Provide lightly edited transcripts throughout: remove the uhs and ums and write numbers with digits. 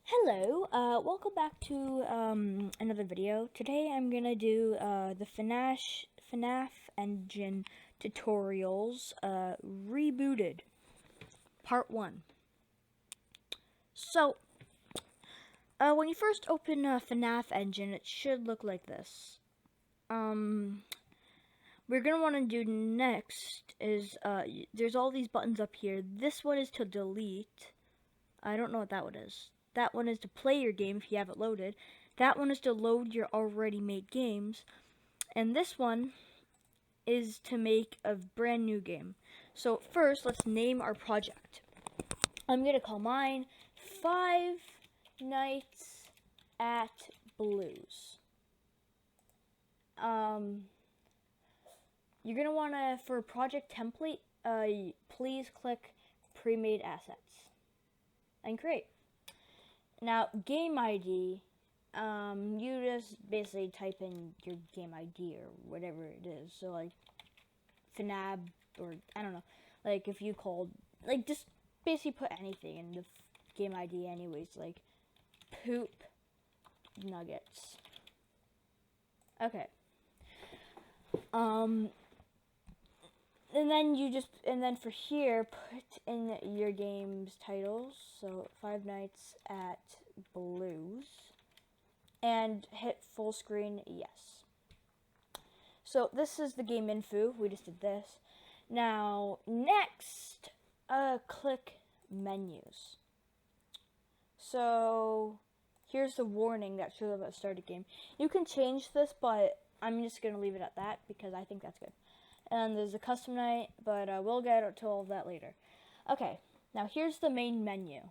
Hello, welcome back to another video. Today I'm gonna do the FNaF engine tutorials, Rebooted, part 1. So, when you first open FNaF engine, it should look like this. We're gonna want to do next is, there's all these buttons up here. This one is to delete. I don't know what that one is. That one is to play your game if you have it loaded. That one is to load your already made games. And this one is to make a brand new game. So first, let's name our project. I'm going to call mine Five Nights at Blues. You're going to want to, for project template, please click pre-made assets and create. Now, game ID, you just basically type in your game ID or whatever it is. So, like, FNAB, or, I don't know. Like, if you called, like, just basically put anything in the game ID anyways. Like, poop nuggets. Okay. And then for here, put in your game's titles. So, Five Nights at Blues. And hit full screen, yes. So, this is the game info. We just did this. Now, next, click menus. So, here's the warning that shows up at the start of the game. You can change this, but I'm just going to leave it at that because I think that's good. And there's a custom night, but we'll get to all of that later. Okay, now here's the main menu.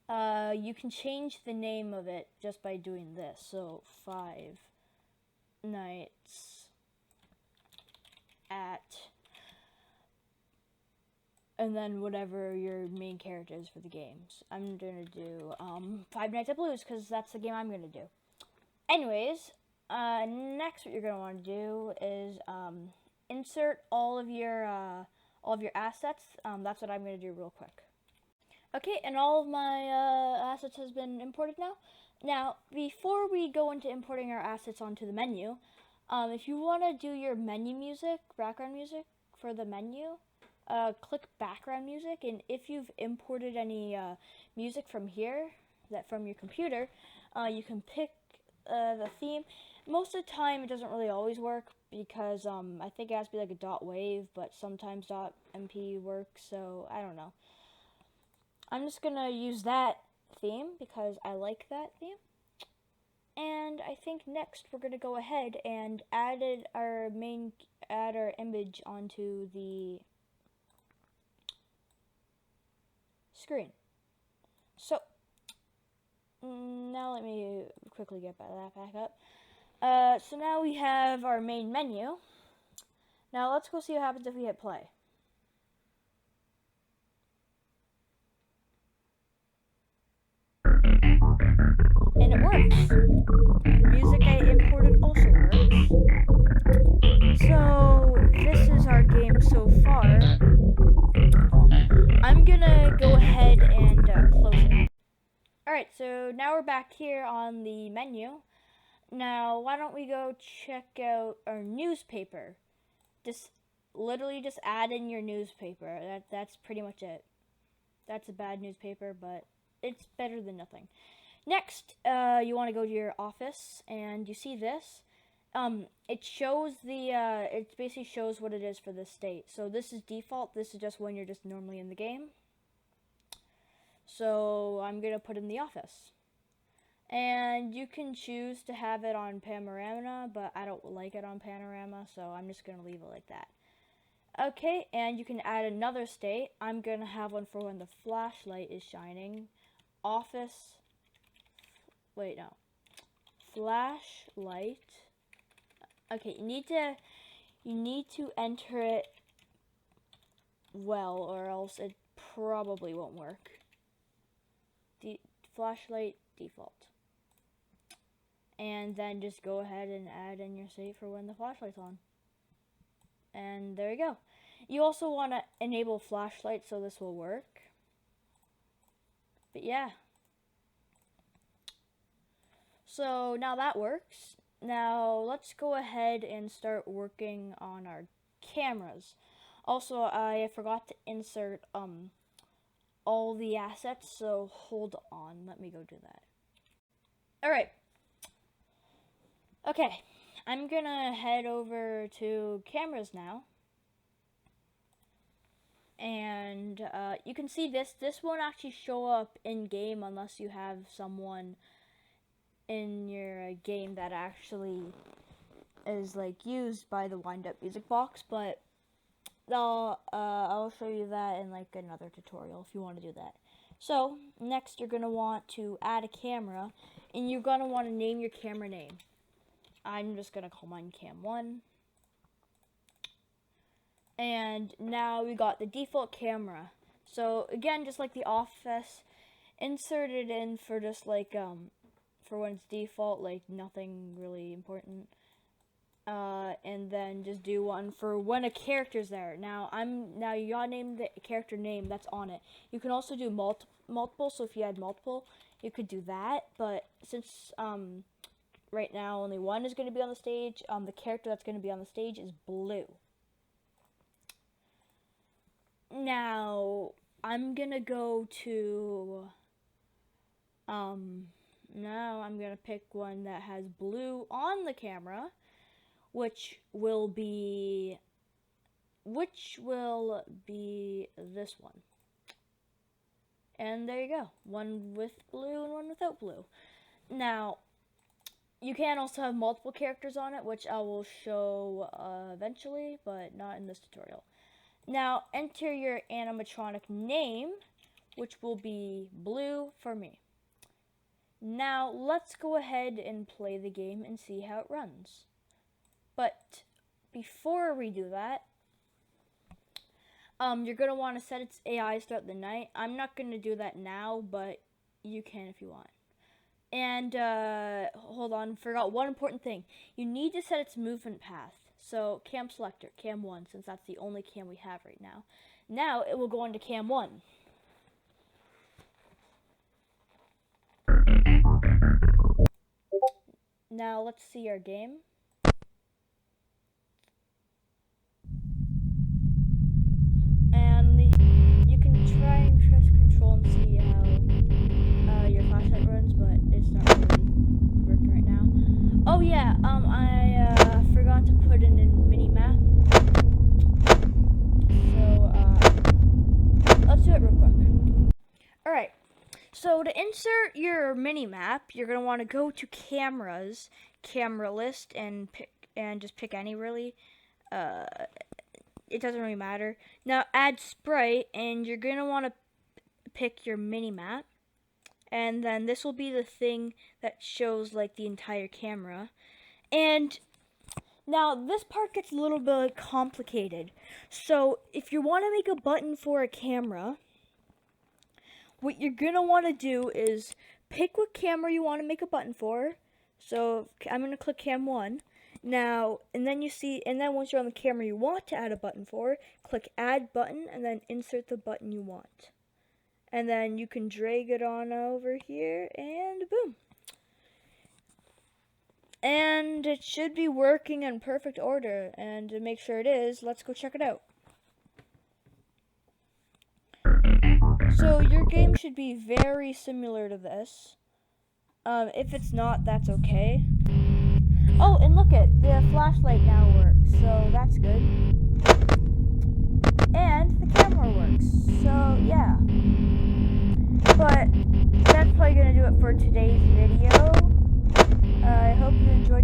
You can change the name of it just by doing this. So, Five Nights at, and then whatever your main character is for the games. I'm gonna do Five Nights at Blues because that's the game I'm gonna do. Anyways, next what you're gonna want to do is insert all of your assets. That's what I'm gonna do real quick. Okay, and all of my assets has been imported now. Now, before we go into importing our assets onto the menu, if you want to do your menu music, background music for the menu, click background music, and if you've imported any music from here, from your computer, you can pick the theme. Most of the time, it doesn't really always work because I think it has to be like a .wave, but sometimes .mp works, so I don't know. I'm just gonna use that theme because I like that theme. And I think next we're gonna go ahead and add our image onto the screen. So now let me quickly get that back up. So now we have our main menu. Now let's go see what happens if we hit play. And it works. The music I imported also works. So this is our game so far. I'm gonna go ahead and close it. Alright, so now we're back here on the menu. Now, why don't we go check out our newspaper? Literally just add in your newspaper. That's pretty much it. That's a bad newspaper, but it's better than nothing. Next, you want to go to your office, and you see this. It shows it basically shows what it is for this state. So this is default. This is just when you're just normally in the game. So I'm going to put in the office. And you can choose to have it on panorama, but I don't like it on panorama, so I'm just going to leave it like that. Okay, and you can add another state. I'm going to have one for when the flashlight is shining. Office, wait, no. Flashlight. Okay, you need to enter it well, or else it probably won't work. Flashlight default. And then just go ahead and add in your state for when the flashlight's on. And there you go. You also want to enable flashlight so this will work. But yeah. So now that works. Now let's go ahead and start working on our cameras. Also, I forgot to insert all the assets, so hold on. Let me go do that. Alright. Okay. I'm gonna head over to cameras now. And you can see this won't actually show up in game unless you have someone in your game that actually is like used by the wind up music box, but I'll show you that in like another tutorial if you want to do that. So next you're gonna want to add a camera, and you're gonna want to name your camera name. I'm just gonna call mine Cam1. And now we got the default camera. So again, just like the Office, insert it in for just like for when it's default, like nothing really important. And then just do one for when a character's there. Now you gotta name the character name that's on it. You can also do multiple. So if you had multiple, you could do that. But since right now only one is going to be on the stage, the character that's going to be on the stage is Blue. Now I'm gonna go to now I'm gonna pick one that has blue on the camera, which will be this one. And there you go, one with blue and one without blue. Now you can also have multiple characters on it, which I will show eventually, but not in this tutorial. Now enter your animatronic name, which will be Blue for me. Now let's go ahead and play the game and see how it runs. But before we do that, you're going to want to set its AI throughout the night. I'm not going to do that now, but you can if you want. And hold on, forgot one important thing. You need to set its movement path. So cam selector, cam 1, since that's the only cam we have right now. Now it will go into cam 1. Now let's see our game. And you can try and press control and see how your flashlight runs, but it's not really working right now. Oh yeah, I forgot to put in a mini map. So let's do it real quick. Alright, so to insert your mini map, you're gonna want to go to cameras, camera list, and just pick any really. It doesn't really matter. Now add sprite, and you're gonna want to pick your mini map. And then this will be the thing that shows like the entire camera. And now this part gets a little bit complicated. So if you want to make a button for a camera, what you're going to want to do is pick what camera you want to make a button for. So I'm going to click cam 1. Now, and then once you're on the camera you want to add a button for, click add button and then insert the button you want. And then you can drag it on over here, and boom. And it should be working in perfect order. And to make sure it is, let's go check it out. So your game should be very similar to this. If it's not, that's okay. Oh, and look at the flashlight now works, so that's good. And the camera works, so yeah. But that's probably going to do it for today's video. I hope you enjoyed